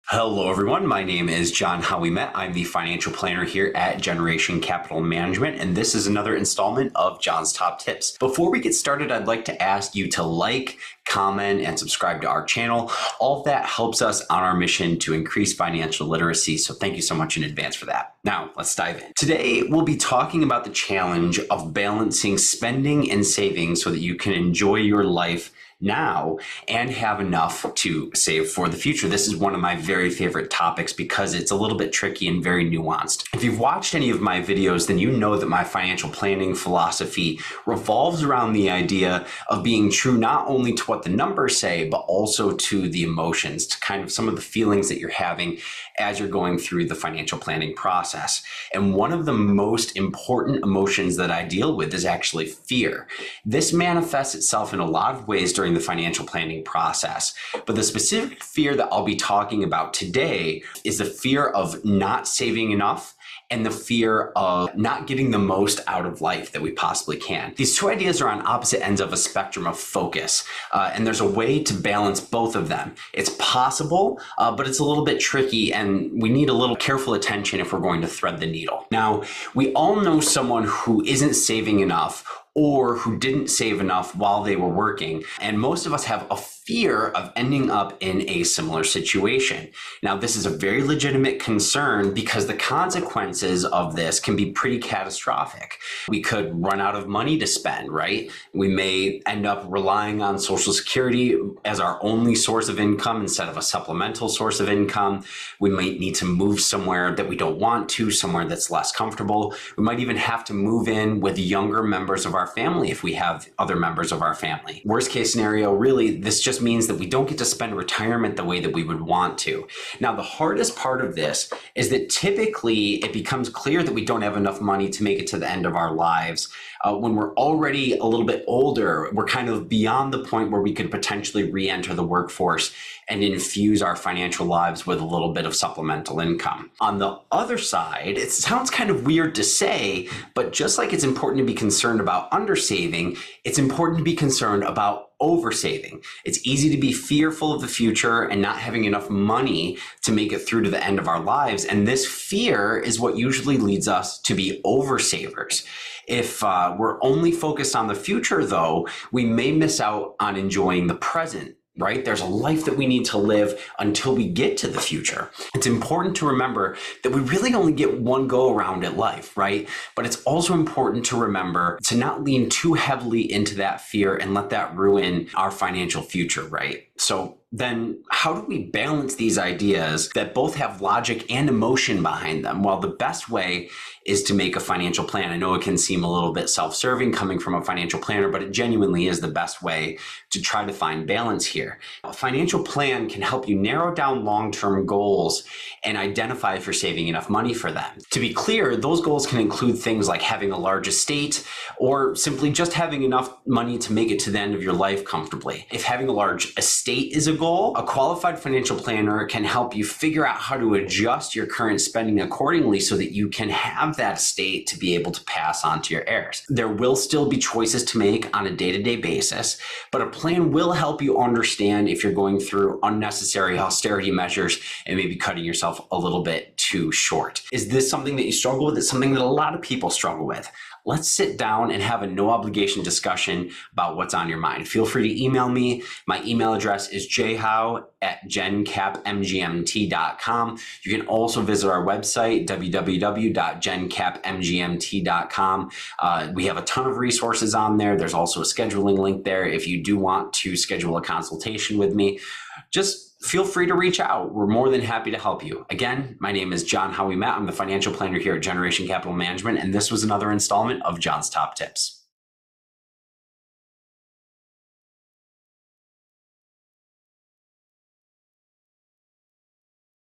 Hello everyone, my name is John Howe-Wemett. I'm the financial planner here at Generation Capital Management, and this is another installment of John's Top Tips. Before we get started, I'd like to ask you to like, comment, and subscribe to our channel. All of that helps us on our mission to increase financial literacy, so thank you so much in advance for that. Now, let's dive in. Today, we'll be talking about the challenge of balancing spending and saving so that you can enjoy your life now and have enough to save for the future. This is one of my very favorite topics because it's a little bit tricky and very nuanced. If you've watched any of my videos, then you know that my financial planning philosophy revolves around the idea of being true not only to what the numbers say, but also to the emotions, to kind of some of the feelings that you're having as you're going through the financial planning process. And one of the most important emotions that I deal with is actually fear. This manifests itself in a lot of ways during the financial planning process. But the specific fear that I'll be talking about today is the fear of not saving enough and the fear of not getting the most out of life that we possibly can. These two ideas are on opposite ends of a spectrum of focus, and there's a way to balance both of them. It's possible, but it's a little bit tricky, and we need a little careful attention if we're going to thread the needle. Now, we all know someone who isn't saving enough or who didn't save enough while they were working. And most of us have a fear of ending up in a similar situation. Now, this is a very legitimate concern because the consequences of this can be pretty catastrophic. We could run out of money to spend, right? We may end up relying on Social Security as our only source of income instead of a supplemental source of income. We might need to move somewhere that we don't want to, somewhere that's less comfortable. We might even have to move in with younger members of our family if we have other members of our family. Worst case scenario, really, this just means that we don't get to spend retirement the way that we would want to. Now, the hardest part of this is that typically it becomes clear that we don't have enough money to make it to the end of our lives. When we're already a little bit older, we're kind of beyond the point where we could potentially re-enter the workforce and infuse our financial lives with a little bit of supplemental income. On the other side, it sounds kind of weird to say, but just like it's important to be concerned about undersaving, it's important to be concerned about oversaving. It's easy to be fearful of the future and not having enough money to make it through to the end of our lives. And this fear is what usually leads us to be oversavers. If we're only focused on the future, though, we may miss out on enjoying the present. Right? There's a life that we need to live until we get to the future. It's important to remember that we really only get one go around at life, right? But it's also important to remember to not lean too heavily into that fear and let that ruin our financial future, right? So then how do we balance these ideas that both have logic and emotion behind them? Well, the best way is to make a financial plan. I know it can seem a little bit self-serving coming from a financial planner, but it genuinely is the best way to try to find balance here. A financial plan can help you narrow down long-term goals and identify if you're saving enough money for them. To be clear, those goals can include things like having a large estate or simply just having enough money to make it to the end of your life comfortably. If having a large estate is a goal, a qualified financial planner can help you figure out how to adjust your current spending accordingly so that you can have that estate to be able to pass on to your heirs. There will still be choices to make on a day-to-day basis, but a plan will help you understand if you're going through unnecessary austerity measures and maybe cutting yourself a little bit too short. Is this something that you struggle with? It's something that a lot of people struggle with. Let's sit down and have a no obligation discussion about what's on your mind. Feel free to email me. My email address is jhow@gencapmgmt.com. You can also visit our website, www.gencapmgmt.com. We have a ton of resources on there. There's also a scheduling link there if you do want to schedule a consultation with me. Just feel free to reach out. We're more than happy to help you. Again, my name is John Howe-Wemett. I'm the financial planner here at Generation Capital Management, and this was another installment of John's Top Tips.